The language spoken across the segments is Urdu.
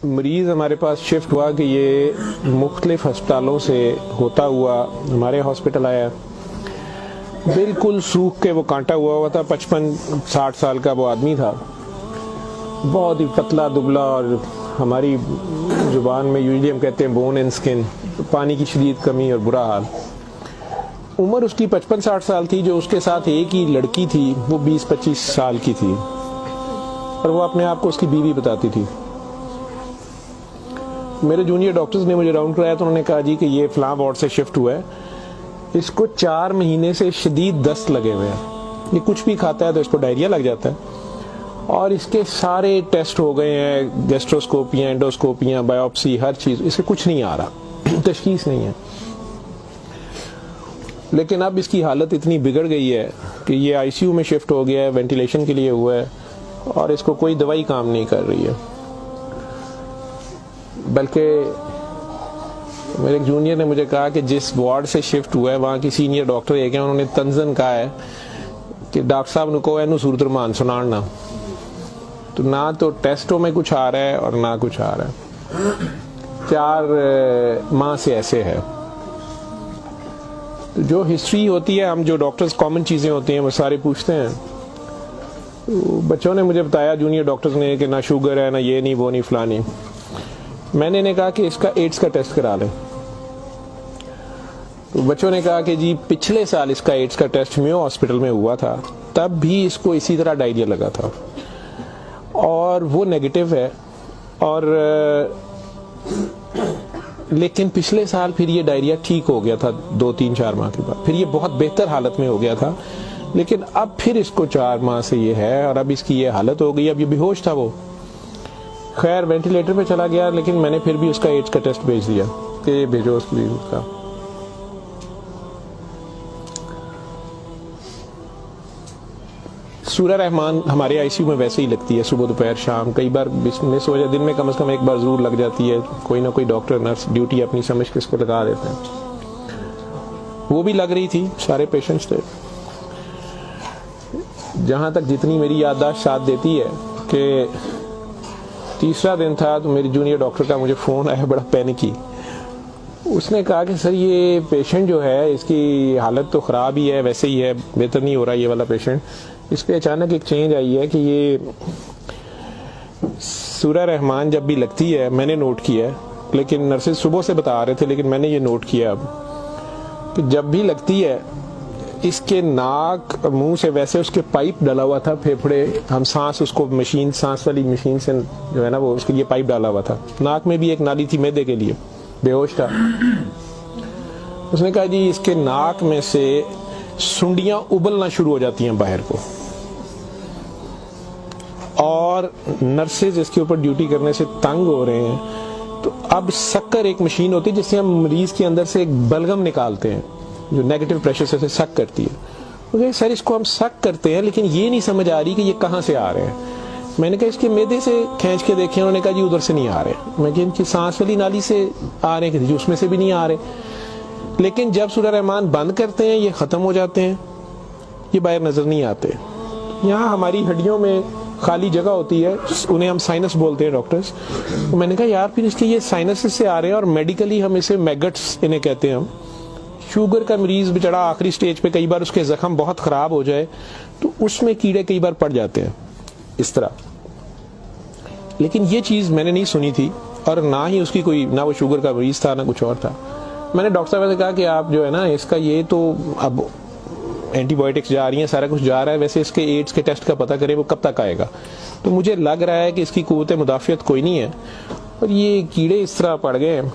مریض ہمارے پاس شفٹ ہوا کہ یہ مختلف ہسپتالوں سے ہوتا ہوا ہمارے ہاسپٹل آیا. بالکل سوکھ کے وہ کانٹا ہوا تھا. 55-60 سال کا وہ آدمی تھا, بہت ہی پتلا دبلا, اور ہماری زبان میں یوزلی ہم کہتے ہیں بون اینڈ سکن, پانی کی شدید کمی اور برا حال. عمر اس کی 55-60 سال تھی. جو اس کے ساتھ ایک ہی لڑکی تھی وہ 20-25 سال کی تھی, اور وہ اپنے آپ کو اس کی بیوی بتاتی تھی. میرے جونیئر ڈاکٹرز نے مجھے راؤنڈ کرایا تو انہوں نے کہا جی کہ یہ فلاں وارڈ سے شفٹ ہوا ہے, اس کو 4 مہینے سے شدید دست لگے ہوئے ہیں, یہ کچھ بھی کھاتا ہے تو اس کو ڈائریا لگ جاتا ہے, اور اس کے سارے ٹیسٹ ہو گئے ہیں, گیسٹروسکوپیاں, انڈوسکوپیاں, بایوپسی, ہر چیز, اس سے کچھ نہیں آ رہا, تشخیص نہیں ہے. لیکن اب اس کی حالت اتنی بگڑ گئی ہے کہ یہ آئی سی یو میں شفٹ ہو گیا ہے, وینٹیلیشن کے لیے ہوا ہے, اور اس کو کوئی دوائی کام نہیں کر رہی ہے. بلکہ میرے ایک جونیئر نے مجھے کہا کہ جس وارڈ سے شفٹ ہوا ہے وہاں کی سینئر ڈاکٹر ایک ہیں, انہوں نے تنزن کہا ہے کہ ڈاکٹر صاحب نے کہا ہے صورت رمان سنانا, تو نہ تو ٹیسٹوں میں کچھ آ رہا ہے اور نہ کچھ آ رہا ہے. 4 ماہ سے ایسے ہے. تو جو ہسٹری ہوتی ہے, ہم جو ڈاکٹرز کامن چیزیں ہوتی ہیں وہ سارے پوچھتے ہیں. تو بچوں نے مجھے بتایا, جونیئر ڈاکٹرز نے, کہ نہ شوگر ہے, نہ یہ نہیں, وہ نہیں, فلانی. میں نے انہیں کہا کہ اس کا ایڈز کا ٹیسٹ کرا لیں. تو بچوں نے کہا کہ جی پچھلے سال اس کا ایڈز کا ٹیسٹ میو ہاسپٹل میں ہوا تھا, تب بھی اس کو اسی طرح ڈائریا لگا تھا, اور وہ نیگیٹو ہے, اور لیکن پچھلے سال پھر یہ ڈائریا ٹھیک ہو گیا تھا 2-3-4 ماہ کے بعد, پھر یہ بہت بہتر حالت میں ہو گیا تھا, لیکن اب پھر اس کو 4 ماہ سے یہ ہے, اور اب اس کی یہ حالت ہو گئی. اب یہ بے ہوش تھا, وہ خیر وینٹیلیٹر پہ چلا گیا, لیکن میں نے پھر بھی اس کا ایڈز کا ٹیسٹ بھیج دیا کہ بھیجو اس کا. سورہ رحمان ہمارے آئی سی یو میں ویسے ہی لگتی ہے, صبح دوپہر شام, کئی بار مس ہو جائے, دن میں کم از کم ایک بار ضرور لگ جاتی ہے. کوئی نہ کوئی ڈاکٹر نرس ڈیوٹی اپنی سمجھ کے اس کو لگا دیتے ہیں. وہ بھی لگ رہی تھی, سارے پیشنٹس تھے. جہاں تک جتنی میری یادداشت ساتھ دیتی ہے کہ تیسرا دن تھا تو میری جونیئر ڈاکٹر کا مجھے فون آیا, بڑا پینکی. اس نے کہا کہ سر یہ پیشنٹ جو ہے اس کی حالت تو خراب ہی ہے, ویسے ہی ہے, بہتر نہیں ہو رہا یہ والا پیشنٹ, اس پہ اچانک ایک چینج آئی ہے کہ یہ سورہ رحمان جب بھی لگتی ہے, میں نے نوٹ کیا ہے, لیکن نرسز صبح سے بتا رہے تھے, لیکن میں نے یہ نوٹ کیا اب کہ جب بھی لگتی ہے اس کے ناک منہ سے, ویسے اس کے پائپ ڈالا ہوا تھا پھیپھڑے, ہم سانس اس کو مشین, سانس والی مشین سے جو ہے نا وہ اس کے لیے پائپ ڈالا ہوا تھا, ناک میں بھی ایک نالی تھی معدے کے لیے, بے ہوش تھا. اس نے کہا جی اس کے ناک میں سے سنڈیاں ابلنا شروع ہو جاتی ہیں باہر کو, اور نرسز اس کے اوپر ڈیوٹی کرنے سے تنگ ہو رہے ہیں. تو اب سکر ایک مشین ہوتی ہے جس سے ہم مریض کے اندر سے ایک بلغم نکالتے ہیں جو نیگیٹو پریشر سے سک کرتی ہے. سر اس کو ہم سک کرتے ہیں, لیکن یہ نہیں سمجھ آ رہی کہ یہ کہاں سے آ رہے ہیں. میں نے کہا اس کے معدے سے کھینچ کے دیکھیں, انہوں نے کہا جی ادھر سے نہیں آ رہے. میں کہ ان کی سانس والی نالی سے آ رہے ہیں, کہ اس میں سے بھی نہیں آ رہے. لیکن جب سورہ رحمان بند کرتے ہیں یہ ختم ہو جاتے ہیں, یہ باہر نظر نہیں آتے. یہاں ہماری ہڈیوں میں خالی جگہ ہوتی ہے, انہیں ہم سائنس بولتے ہیں ڈاکٹرز. تو میں نے کہا یار پھر اس کے یہ سائنس سے آ رہے ہیں, اور میڈیکلی ہم اسے میگٹس انہیں کہتے ہیں. ہم شوگر کا مریض بچڑا آخری سٹیج پہ, کئی بار اس کے زخم بہت خراب ہو جائے تو اس میں کیڑے کئی بار پڑ جاتے ہیں اس طرح. لیکن یہ چیز میں نے نہیں سنی تھی, اور نہ ہی اس کی کوئی, نہ وہ شوگر کا مریض تھا نہ کچھ اور تھا. میں نے ڈاکٹر صاحب سے کہا کہ آپ جو ہے نا اس کا یہ تو اب اینٹی بایوٹکس جا رہی ہیں, سارا کچھ جا رہا ہے, ویسے اس کے ایڈز کے ٹیسٹ کا پتہ کریں وہ کب تک آئے گا. تو مجھے لگ رہا ہے کہ اس کی قوت مدافعت کوئی نہیں ہے, اور یہ کیڑے اس طرح پڑ گئے ہیں,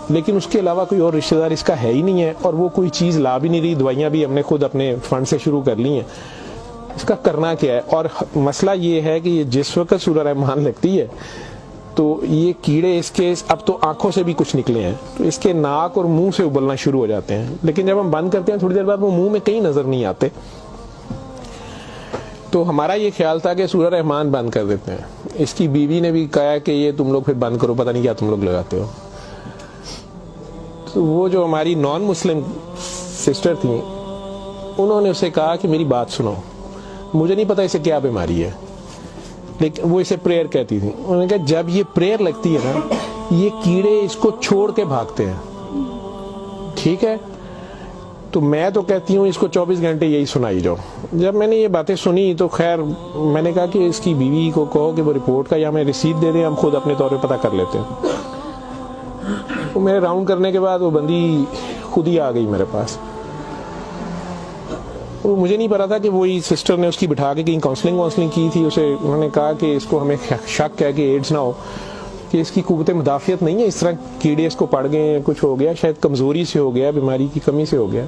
لیکن اس کے علاوہ کوئی اور رشتہ دار اس کا ہے ہی نہیں ہے, اور وہ کوئی چیز لا بھی نہیں رہی. دوائیاں بھی ہم نے خود اپنے فنڈ سے شروع کر لی ہیں. اس کا کرنا کیا ہے؟ اور مسئلہ یہ ہے کہ جس وقت سورہ رحمان لگتی ہے تو یہ کیڑے اس کے اب تو آنکھوں سے بھی کچھ نکلے ہیں, تو اس کے ناک اور منہ سے ابلنا شروع ہو جاتے ہیں. لیکن جب ہم بند کرتے ہیں تھوڑی دیر بعد وہ منہ میں کہیں نظر نہیں آتے. تو ہمارا یہ خیال تھا کہ سورہ رحمان بند کر دیتے ہیں. اس کی بیوی نے بھی کہا کہ یہ تم لوگ پھر بند کرو, پتہ نہیں کیا تم لوگ لگاتے ہو. تو وہ جو ہماری نان مسلم سسٹر تھیں, انہوں نے اسے کہا کہ میری بات سنو, مجھے نہیں پتا اسے کیا بیماری ہے, لیکن وہ اسے پریئر کہتی تھی. انہوں نے کہا جب یہ پریئر لگتی ہے نا یہ کیڑے اس کو چھوڑ کے بھاگتے ہیں, ٹھیک ہے, تو میں تو کہتی ہوں اس کو 24 گھنٹے یہی سنائی جاؤ. جب میں نے یہ باتیں سنی تو خیر میں نے کہا کہ اس کی بیوی کو کہو کہ وہ رپورٹ کا یا ہمیں رسید دے دیں, ہم خود اپنے طور پہ پتہ کر لیتے ہیں. تو میرے راؤنڈ کرنے کے بعد وہ بندی خود ہی آ گئی میرے پاس. مجھے نہیں پتا تھا کہ وہی سسٹر نے اس کی بٹھا کے کہیں کاؤنسلنگ کی تھی. اسے انہوں نے کہا کہ اس کو ہمیں شک ہے کہ ایڈز نہ ہو, کہ اس کی قوت مدافعت نہیں ہے, اس طرح کیڑے اس کو پڑ گئے ہیں, کچھ ہو گیا, شاید کمزوری سے ہو گیا, بیماری کی کمی سے ہو گیا.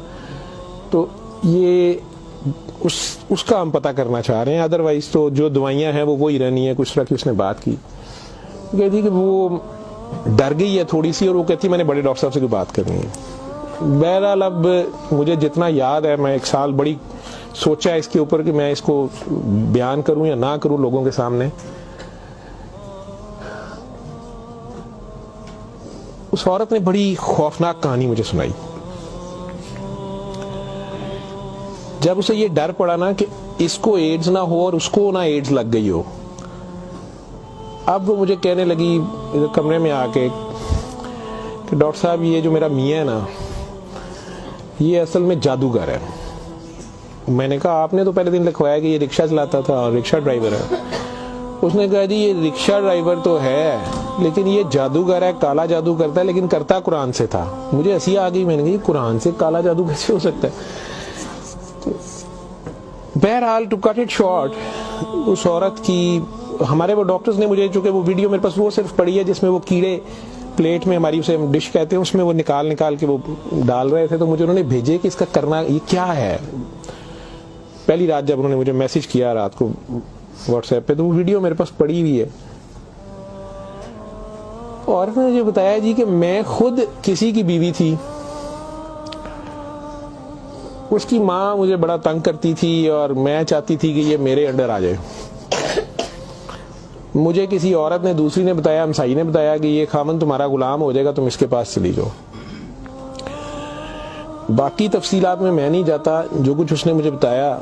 تو یہ اس کا ہم پتہ کرنا چاہ رہے ہیں. ادروائز تو جو دوائیاں ہیں وہ وہی رہنی ہے. کچھ طرح کی اس نے بات کی, کہتی کہ وہ ڈر گئی ہے تھوڑی سی, اور وہ کہتی میں نے بڑے ڈاکٹر صاحب سے کوئی بات کرنی ہے. بہرحال اب مجھے جتنا یاد ہے میں 1 سال بڑی سوچا ہے اس کے اوپر کہ میں اس کو بیان کروں یا نہ کروں لوگوں کے سامنے. اس عورت نے بڑی خوفناک کہانی مجھے سنائی. جب اسے یہ ڈر پڑا نا کہ اس کو ایڈز نہ ہو اور اس کو نہ ایڈز لگ گئی ہو, اب وہ مجھے کہنے لگی کمرے میں آ کے کہ ڈاکٹر صاحب یہ جو میرا میاں ہے نا یہ اصل میں جادوگر ہے. میں نے کہا آپ نے تو پہلے دن لکھوایا کہ یہ رکشہ چلاتا تھا اور رکشہ ڈرائیور ہے. اس نے کہا جی یہ رکشہ ڈرائیور تو ہے لیکن یہ جادوگر ہے, کالا جادو کرتا ہے, لیکن کرتا قرآن سے تھا. مجھے ہنسی آ گئی, میں نے کہا قرآن سے کالا جادو کیسے ہو سکتا ہے. بہرحال ٹو کٹ اٹ شارٹ, اس عورت کی ہمارے وہ ڈاکٹرز نے مجھے, چونکہ وہ ویڈیو میرے پاس وہ صرف پڑی ہے جس میں وہ کیڑے پلیٹ میں ہماری اسے ڈش کہتے ہیں اس میں وہ نکال کے وہ ڈال رہے تھے, تو مجھے انہوں نے بھیجے کہ اس کا کرنا یہ کیا ہے. پہلی رات جب انہوں نے مجھے میسج کیا رات کو واٹس ایپ پہ, تو وہ ویڈیو میرے پاس پڑی ہوئی ہے. اور نے مجھے بتایا جی کہ میں خود کسی کی بیوی تھی, اس کی ماں مجھے بڑا تنگ کرتی تھی اور میں چاہتی تھی کہ یہ میرے انڈر آ جائے. مجھے کسی عورت نے, دوسری نے بتایا, ہمسائی نے بتایا کہ یہ خامن تمہارا غلام ہو جائے گا, تم اس کے پاس چلی جاؤ. باقی تفصیلات میں نہیں جاتا. جو کچھ اس نے مجھے بتایا,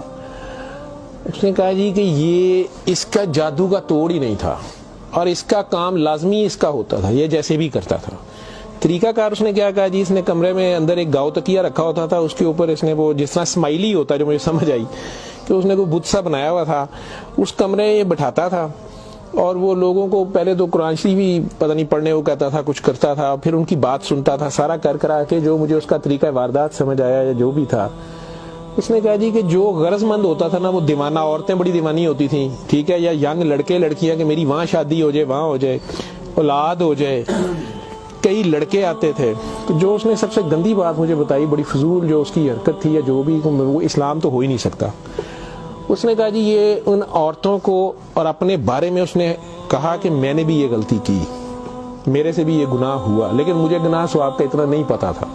اس نے کہا جی کہ یہ اس کا جادو کا توڑ ہی نہیں تھا اور اس کا کام لازمی اس کا ہوتا تھا, یہ جیسے بھی کرتا تھا. طریقہ کار اس نے کیا کہا جی, اس نے کمرے میں اندر ایک گاؤ تکیہ رکھا ہوتا تھا, اس کے اوپر اس نے وہ جس طرح اسمائلی ہوتا ہے, جو مجھے سمجھ آئی کہ اس نے کوئی بت سا بنایا ہوا تھا, اس کمرے یہ بٹھاتا تھا اور وہ لوگوں کو پہلے تو قرآن شریف بھی پتہ نہیں پڑھنے کو کہتا تھا, کچھ کرتا تھا, پھر ان کی بات سنتا تھا, سارا کرا کے جو مجھے اس کا طریقہ واردات سمجھ آیا یا جو بھی تھا. اس نے کہا جی کہ جو غرض مند ہوتا تھا نا وہ دیوانہ, عورتیں بڑی دیوانی ہوتی تھیں, ٹھیک ہے, یا ینگ لڑکے لڑکیاں کہ میری وہاں شادی ہو جائے, وہاں ہو جائے, اولاد ہو جائے, کئی لڑکے آتے تھے. تو جو اس نے سب سے گندی بات مجھے بتائی, بڑی فضول جو اس کی حرکت تھی یا جو بھی, وہ اسلام تو ہو ہی نہیں سکتا. اس نے کہا جی یہ ان عورتوں کو اور اپنے بارے میں اس نے کہا کہ میں نے بھی یہ غلطی کی, میرے سے بھی یہ گناہ ہوا, لیکن مجھے گناہ ثواب کا اتنا نہیں پتا تھا.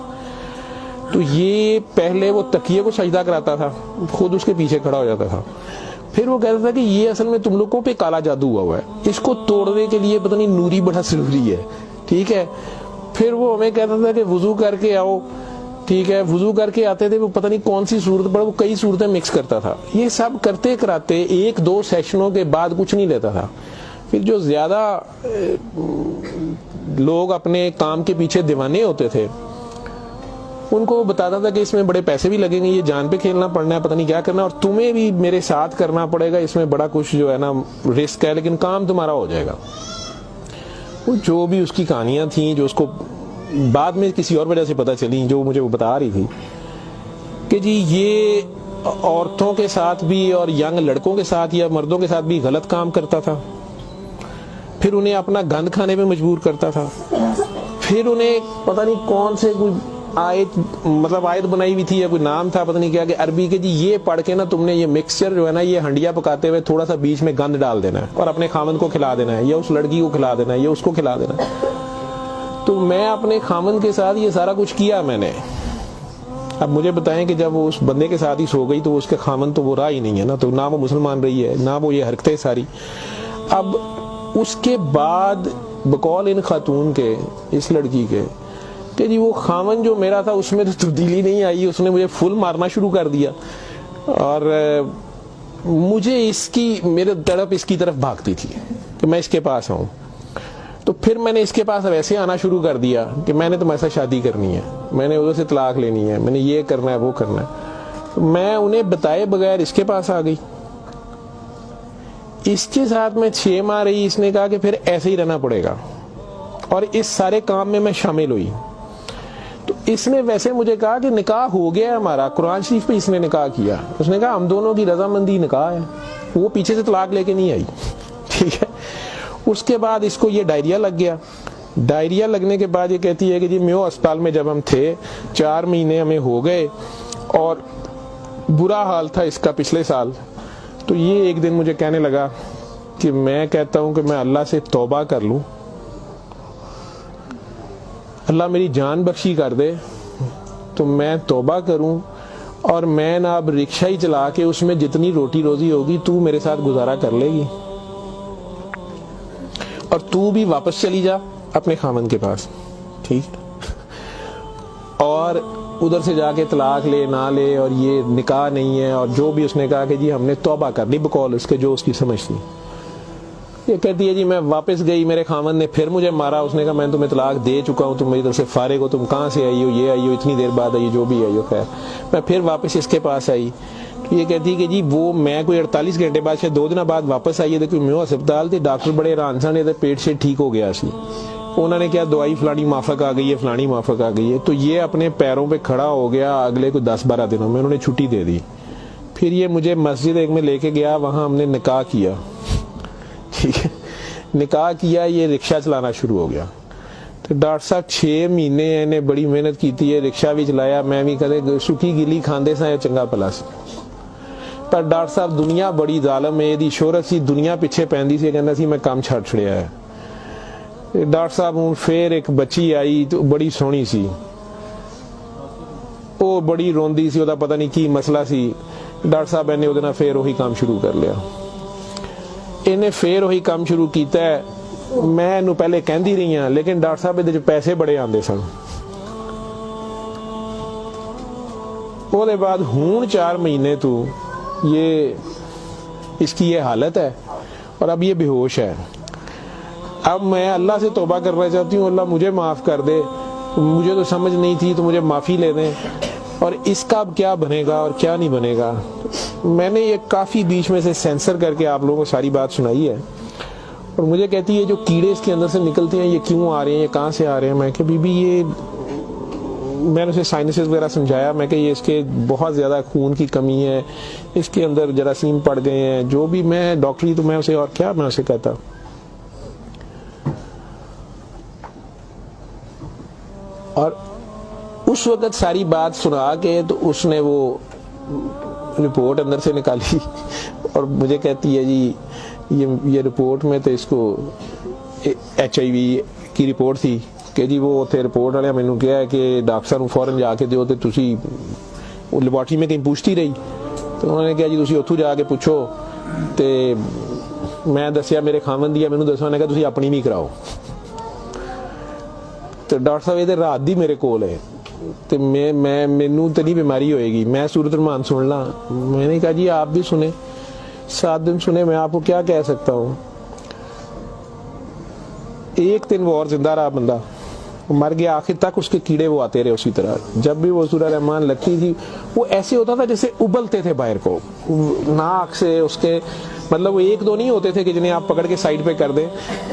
تو یہ پہلے وہ تکیے کو سجدہ کراتا تھا, خود اس کے پیچھے کھڑا ہو جاتا تھا, پھر وہ کہتا تھا کہ یہ اصل میں تم لوگوں پہ کالا جادو ہوا ہے, اس کو توڑنے کے لیے پتہ نہیں نوری بڑا ضروری ہے, ٹھیک ہے. پھر وہ ہمیں کہتا تھا کہ وضو کر کے آؤ, ٹھیک ہے, وضو کر کے آتے تھے, وہ پتہ نہیں کون سی صورت پر وہ کئی صورتیں مکس کرتا تھا. یہ سب کرتے کراتے 1-2 سیشنوں کے بعد کچھ نہیں لیتا تھا. پھر جو زیادہ لوگ اپنے کام کے پیچھے دیوانے ہوتے تھے ان کو بتاتا تھا کہ اس میں بڑے پیسے بھی لگیں گے, یہ جان پہ کھیلنا پڑنا ہے, پتہ نہیں کیا کرنا, اور تمہیں بھی میرے ساتھ کرنا پڑے گا, اس میں بڑا کچھ جو ہے نا رسک ہے, لیکن کام تمہارا ہو جائے گا. وہ جو بھی اس کی کہانیاں تھیں جو اس کو بعد میں کسی اور وجہ سے پتہ چلی, جو مجھے وہ بتا رہی تھی کہ جی یہ عورتوں کے ساتھ بھی اور ینگ لڑکوں کے ساتھ یا مردوں کے ساتھ بھی غلط کام کرتا تھا, پھر انہیں اپنا گند کھانے پہ مجبور کرتا تھا, پھر انہیں پتہ نہیں کون سے کوئی آیت بنائی ہوئی تھی یا کوئی نام تھا پتہ نہیں کیا, کہ عربی کے جی یہ پڑھ کے نا تم نے یہ مکسچر جو ہے نا یہ ہنڈیا پکاتے ہوئے تھوڑا سا بیچ میں گند ڈال دینا ہے اور اپنے خامند کو کھلا دینا ہے, یا اس لڑکی کو کھلا دینا ہے, یا اس کو کھلا دینا ہے. تو میں اپنے خامند کے ساتھ یہ سارا کچھ کیا میں نے. اب مجھے بتائیں کہ جب وہ اس بندے کے ساتھ ہی سو گئی تو اس کے خامند تو وہ رہا ہی نہیں ہے نا, تو نہ وہ مسلمان رہی ہے نہ وہ یہ حرکتیں ساری. اب اس کے بعد بقول ان خاتون کے, اس لڑکی کے, کہ جی وہ خامن جو میرا تھا اس میں تو تبدیلی نہیں آئی, اس نے مجھے فل مارنا شروع کر دیا. اور مجھے اس کی میرے تڑپ اس کی طرف بھاگتی تھی کہ میں اس کے پاس آؤں. تو پھر میں نے اس کے پاس ویسے آنا شروع کر دیا کہ میں نے تمہارے ساتھ شادی کرنی ہے, میں نے ادھر سے طلاق لینی ہے, میں نے یہ کرنا ہے وہ کرنا ہے. تو میں انہیں بتائے بغیر اس کے پاس آ گئی. اس کے ساتھ میں 6 ماہ رہی. اس نے کہا کہ پھر ایسے ہی رہنا پڑے گا, اور اس سارے کام میں شامل ہوئی. تو اس نے ویسے مجھے کہا کہ نکاح ہو گیا ہے ہمارا, قرآن شریف پہ اس نے نکاح کیا. اس نے کہا ہم دونوں کی رضامندی نکاح ہے, وہ پیچھے سے طلاق لے کے نہیں آئی. ٹھیک ہے. اس کے بعد اس کو یہ ڈائریا لگ گیا. ڈائریا لگنے کے بعد یہ کہتی ہے کہ جی میو اسپتال میں جب ہم تھے 4 مہینے ہمیں ہو گئے, اور برا حال تھا اس کا پچھلے سال. تو یہ ایک دن مجھے کہنے لگا کہ میں کہتا ہوں کہ میں اللہ سے توبہ کر لوں, اللہ میری جان بخشی کر دے, تو میں توبہ کروں, اور میں نہ اب رکشہ ہی چلا کے اس میں جتنی روٹی روزی ہوگی تو میرے ساتھ گزارا کر لے گی, اور تو بھی واپس چلی جا اپنے خامن کے پاس. ٹھیک. اور ادھر سے جا کے طلاق لے نہ لے, اور یہ نکاح نہیں ہے, اور جو بھی اس نے کہا کہ جی ہم نے توبہ کر لی بقول اس کے جو اس کی سمجھ تھی. یہ کہتی ہے جی میں واپس گئی, میرے خامن نے پھر مجھے مارا. اس نے کہا میں تمہیں طلاق دے چکا ہوں, تم میری طرف سے فارغ ہو, تم کہاں سے آئی ہو, یہ آئی ہو, اتنی دیر بعد آئی, جو بھی آئی ہو. خیر میں پھر واپس اس کے پاس آئی. یہ کہتی ہے کہ جی وہ میں کوئی 48 گھنٹے بعد شاید 2 دن بعد واپس آئی ہے. دیکھو میو ہسپتال تھی, ڈاکٹر بڑے حیران سن, پیٹ سے ٹھیک ہو گیا سی. انہوں نے کیا دوائی فلانی مافک آ گئی ہے, فلانی مافک آ گئی ہے. تو یہ اپنے پیروں پہ کھڑا ہو گیا. اگلے کوئی 10-12 دنوں میں انہوں نے چھٹی دے دی. پھر یہ مجھے مسجد ایک میں لے کے گیا, وہاں ہم نے نکاح کیا. ٹھیک ہے. نکاح کیا, یہ رکشہ چلانا شروع ہو گیا. تو ڈاکٹر صاحب 6 مہینے انہیں بڑی محنت کی تھی, رکشہ بھی چلایا, میں بھی کدے سکی گلی کھاندے سا چنگا پلا سی. پر ڈاکٹر صاحب دنیا بڑی ظالم ہے, دی شہرت سی دنیا پیچھے پیندی سی, کہنا سی میں کام چھڑ چھڑیا ہے. ڈاکٹر صاحب ہوں پھر ایک بچی آئی تو بڑی سونی سی, وہ بڑی روندی سی, وہ پتہ نہیں کی مسئلہ سی. ڈاکٹر صاحب نے وہ پھر وہی کام شروع کر لیا. انہیں پھر وہی کام شروع کیتا ہے. میں انہوں پہلے کہندی رہی ہوں, لیکن ڈاکٹر صاحب یہ پیسے بڑے آندے سن. وہ دے بعد ہون 4 مہینے تو یہ اس کی یہ حالت ہے, اور اب یہ بے ہوش ہے. اب میں اللہ سے توبہ کرنا چاہتی ہوں, اللہ مجھے معاف کر دے, مجھے تو سمجھ نہیں تھی, تو مجھے معافی لے دیں. اور اس کا اب کیا بنے گا اور کیا نہیں بنے گا. میں نے یہ کافی بیچ میں سے سینسر کر کے آپ لوگوں کو ساری بات سنائی ہے. اور مجھے کہتی ہے جو کیڑے اس کے اندر سے نکلتے ہیں یہ کیوں آ رہے ہیں, یہ کہاں سے آ رہے ہیں. میں کہ بی بی یہ میں نے اسے سائنسز وغیرہ سمجھایا. میں کہ یہ اس کے بہت زیادہ خون کی کمی ہے, اس کے اندر جراثیم پڑ گئے ہیں, جو بھی میں ڈاکٹری تو میں اسے اور کیا میں اسے کہتا. اور اس وقت ساری بات سنا کے تو اس نے وہ رپورٹ اندر سے نکالی, اور مجھے کہتی ہے جی یہ رپورٹ میں تو اس کو HIV کی رپورٹ تھی کہ جی وہ تھے رپورٹ والے مینوں کہا ہے کہ ڈاکٹر صاحب فوراً جا کے دیو, تے تسی وہ لیبارٹری میں کہیں پوچھتی رہی. تو انہوں نے کہا جی تسی اتھوں جا کے پوچھو. تے میں دسیا میرے خاوند دی, مینوں دسو, نے کہا تسی اپنی بھی کراؤ. تو ڈاکٹر صاحب یہ رات دی میرے کول ہے, تو مینوں تو نہیں بیماری ہوئے گی, میں سورۃ الرحمان سن لا. میں نے کہا جی آپ بھی سنیں, 7 دن سنے, میں آپ کو کیا کہہ سکتا ہوں. 1 دن وہ اور زندہ رہا, بندہ مر گیا. آخر تک اس کے کیڑے وہ آتے رہے اسی طرح. جب بھی وہ سورہ رحمان لگتی تھی وہ ایسے ہوتا تھا جیسے ابلتے تھے باہر کو, ناک سے اس کے, مطلب وہ 1-2 نہیں ہوتے تھے کہ جنہیں آپ پکڑ کے سائڈ پہ کر دیں.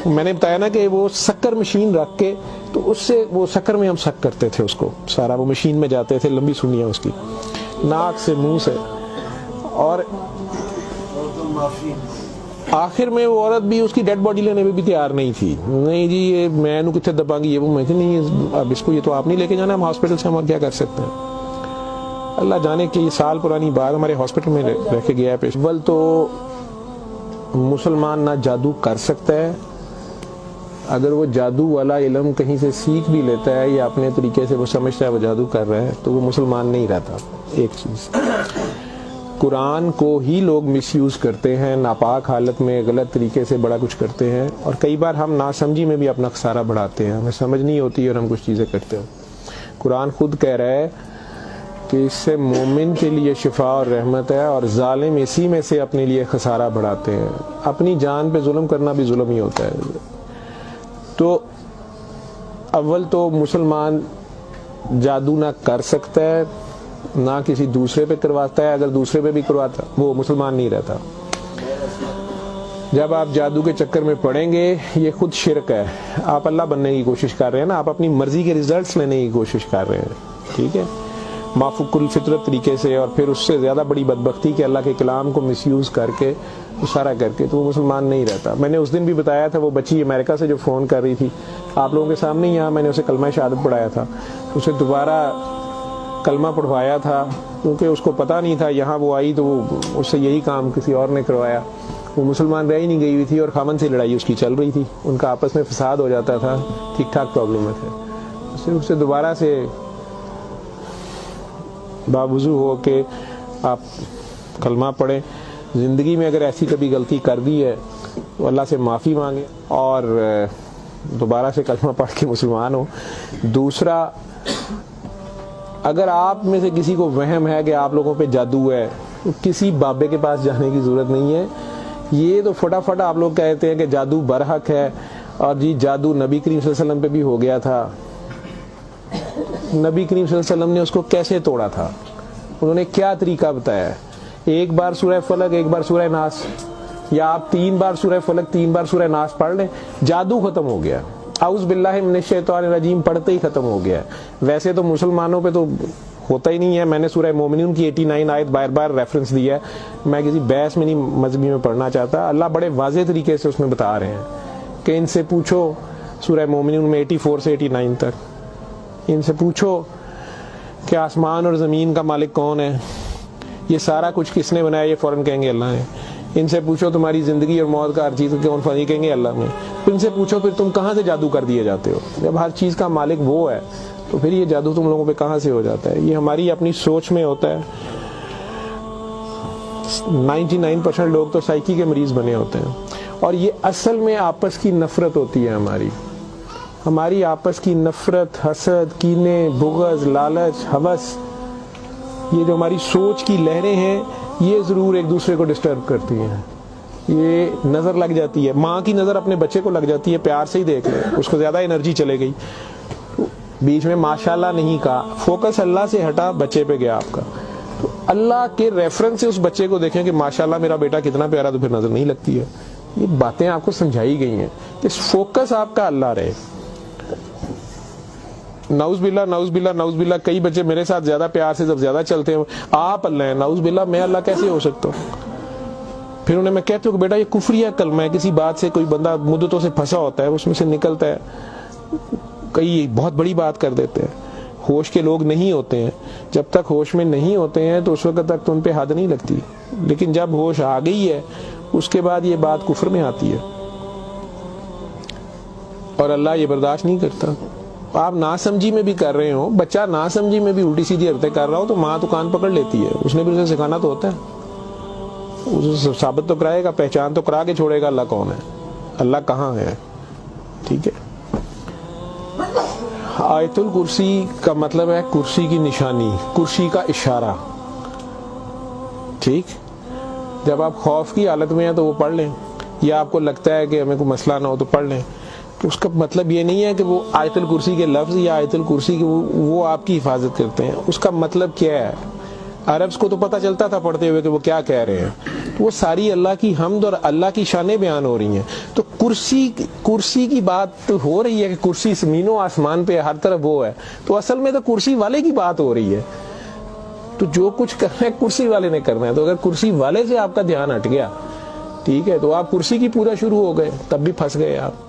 میں نے بتایا نا کہ وہ شکر مشین رکھ کے, تو اس سے وہ شکر میں ہم شک کرتے تھے اس کو سارا, وہ مشین میں جاتے تھے, لمبی سنیاں اس کی, ناک سے منہ سے. اور آخر میں وہ عورت بھی اس کی ڈیڈ باڈی لینے میں بھی تیار نہیں تھی. نہیں جی یہ میں نو کتنے دبا گی, یہ وہ. میں کہ نہیں اب اس کو, یہ تو آپ نہیں لے کے جانا, ہم ہاسپٹل سے ہم کیا کر سکتے ہیں. اللہ جانے کہ یہ سال پرانی بات ہمارے ہاسپٹل میں رہ کے گیا ہے پیش. اول تو مسلمان نہ جادو کر سکتا ہے, اگر وہ جادو والا علم کہیں سے سیکھ بھی لیتا ہے یا اپنے طریقے سے وہ سمجھتا ہے وہ جادو کر رہا ہے, تو وہ مسلمان نہیں رہتا. ایک چیز, قرآن کو ہی لوگ مس یوز کرتے ہیں, ناپاک حالت میں غلط طریقے سے بڑا کچھ کرتے ہیں, اور کئی بار ہم ناسمجھی میں بھی اپنا خسارہ بڑھاتے ہیں, ہمیں سمجھ نہیں ہوتی اور ہم کچھ چیزیں کرتے ہیں. قرآن خود کہہ رہا ہے کہ اس سے مومن کے لیے شفا اور رحمت ہے، اور ظالم اسی میں سے اپنے لیے خسارہ بڑھاتے ہیں۔ اپنی جان پہ ظلم کرنا بھی ظلم ہی ہوتا ہے۔ تو اول تو مسلمان جادو نہ کر سکتا ہے، نہ کسی دوسرے پہ کرواتا ہے، اگر دوسرے پہ بھی کرواتا وہ مسلمان نہیں رہتا۔ جب آپ جادو کے چکر میں پڑیں گے یہ خود شرک ہے، آپ اللہ بننے کی کوشش کر رہے ہیں نا، آپ اپنی مرضی کے ریزلٹس لینے کی کوشش کر رہے ہیں، ٹھیک ہے، مافوق الفطرت طریقے سے، اور پھر اس سے زیادہ بڑی بدبختی کہ اللہ کے کلام کو مس یوز کر کے اشارہ کر کے، تو وہ مسلمان نہیں رہتا۔ میں نے اس دن بھی بتایا تھا، وہ بچی امریکہ سے جو فون کر رہی تھی آپ لوگوں کے سامنے، یہاں میں نے اسے کلمہ شہادت پڑھایا تھا، اسے دوبارہ کلمہ پڑھوایا تھا کیونکہ اس کو پتہ نہیں تھا، یہاں وہ آئی تو اس سے یہی کام کسی اور نے کروایا، وہ مسلمان رہ ہی نہیں گئی ہوئی تھی، اور خامن سے لڑائی اس کی چل رہی تھی، ان کا آپس میں فساد ہو جاتا تھا، ٹھیک ٹھاک پرابلم میں تھے۔ اسے دوبارہ سے باوضو ہو کے آپ کلمہ پڑھیں، زندگی میں اگر ایسی کبھی غلطی کر دی ہے تو اللہ سے معافی مانگیں اور دوبارہ سے کلمہ پڑھ کے مسلمان ہو۔ دوسرا، اگر آپ میں سے کسی کو وہم ہے کہ آپ لوگوں پہ جادو ہے، تو کسی بابے کے پاس جانے کی ضرورت نہیں ہے۔ یہ تو فٹافٹ آپ لوگ کہتے ہیں کہ جادو برحق ہے، اور جی جادو نبی کریم صلی اللہ علیہ وسلم پہ بھی ہو گیا تھا۔ نبی کریم صلی اللہ علیہ وسلم نے اس کو کیسے توڑا تھا؟ انہوں نے کیا طریقہ بتایا ہے؟ ایک بار سورہ فلق، ایک بار سورہ ناس، یا آپ 3 بار سورہ فلق 3 بار سورہ ناس پڑھ لیں، جادو ختم ہو گیا۔ اعوذ باللہ من الشیطان الرجیم پڑھتے ہی ختم ہو گیا۔ ویسے تو مسلمانوں پہ تو ہوتا ہی نہیں ہے، میں نے سورہ مومنون کی 89 آیت بار بار ریفرنس دیا ہے، میں کسی بحث میں نہیں مذہبی میں پڑھنا چاہتا۔ اللہ بڑے واضح طریقے سے اس میں بتا رہے ہیں کہ ان سے پوچھو، سورہ مومنون میں 84 سے 89 تک، ان سے پوچھو کہ آسمان اور زمین کا مالک کون ہے، یہ سارا کچھ کس نے بنایا، یہ فوراً کہیں گے اللہ نے۔ ان سے پوچھو تمہاری زندگی اور موت کا ہر چیز کون فانی، کہیں گے اللہ نے۔ ان سے پوچھو پھر تم کہاں سے جادو کر دیے جاتے ہو؟ جب ہر چیز کا مالک وہ ہے تو پھر یہ جادو تم لوگوں پہ کہاں سے ہو جاتا ہے؟ یہ ہماری اپنی سوچ میں ہوتا ہے۔ 99% لوگ تو سائیکی کے مریض بنے ہوتے ہیں، اور یہ اصل میں آپس کی نفرت ہوتی ہے، ہماری آپس کی نفرت، حسد، کینے، بغض، لالچ، ہوس، یہ جو ہماری سوچ کی لہریں ہیں یہ ضرور ایک دوسرے کو ڈسٹرب کرتی ہیں۔ یہ نظر لگ جاتی ہے، ماں کی نظر اپنے بچے کو لگ جاتی ہے، پیار سے ہی دیکھ لیں، اس کو زیادہ انرجی چلے گئی، بیچ میں ماشاءاللہ نہیں کہا، فوکس اللہ سے ہٹا، بچے پہ گیا آپ کا، تو اللہ کے ریفرنس سے اس بچے کو دیکھیں کہ ماشاءاللہ میرا بیٹا کتنا پیارا، تو پھر نظر نہیں لگتی ہے۔ یہ باتیں آپ کو سمجھائی گئی ہیں کہ فوکس آپ کا اللہ رہے۔ نعوذ باللہ نعوذ باللہ نعوذ باللہ، کئی بچے میرے ساتھ زیادہ پیار سے جب زیادہ چلتے ہیں، آپ اللہ ہیں، نعوذ باللہ میں اللہ کیسے ہو سکتا ہوں؟ پھر انہیں میں کہتا ہوں کہ بیٹا یہ کفریہ کلمہ ہے، کسی بات سے کوئی بندہ مدتوں سے پھنسا ہوتا ہے، اس میں سے نکلتا ہے، کئی بہت بڑی بات کر دیتے ہیں۔ ہوش کے لوگ نہیں ہوتے ہیں، جب تک ہوش میں نہیں ہوتے ہیں تو اس وقت تک تو ان پہ حد نہیں لگتی، لیکن جب ہوش آ گئی ہے اس کے بعد یہ بات کفر میں آتی ہے، اور اللہ یہ برداشت نہیں کرتا۔ آپ ناسمجھی میں بھی کر رہے ہو، بچہ ناسمجھی میں بھی الٹی سیدھی حرکتیں کر رہا ہو تو ماں تو کان پکڑ لیتی ہے، اس نے بھی اسے سکھانا تو ہوتا ہے، اسے ثابت تو کرائے گا، پہچان تو کرا کے چھوڑے گا اللہ کون ہے، اللہ کہاں ہے، ٹھیک ہے۔ آیت الکرسی کا مطلب ہے کرسی کی نشانی، کرسی کا اشارہ، ٹھیک۔ جب آپ خوف کی حالت میں ہیں تو وہ پڑھ لیں، یا آپ کو لگتا ہے کہ ہمیں کوئی مسئلہ نہ ہو تو پڑھ لیں۔ اس کا مطلب یہ نہیں ہے کہ وہ آیت الکرسی کے لفظ یا آیت الکرسی کے وہ آپ کی حفاظت کرتے ہیں، اس کا مطلب کیا ہے؟ عربز کو تو پتہ چلتا تھا پڑھتے ہوئے کہ وہ کیا کہہ رہے ہیں، تو وہ ساری اللہ کی حمد اور اللہ کی شانیں بیان ہو رہی ہیں۔ تو کرسی کی بات ہو رہی ہے کہ کرسی زمین و آسمان پہ ہر طرف وہ ہے، تو اصل میں تو کرسی والے کی بات ہو رہی ہے، تو جو کچھ کرنا ہے کرسی والے نے کرنا ہے۔ تو اگر کرسی والے سے آپ کا دھیان ہٹ گیا، ٹھیک ہے، تو آپ کرسی کی پوجا شروع ہو گئے، تب بھی پھنس گئے آپ۔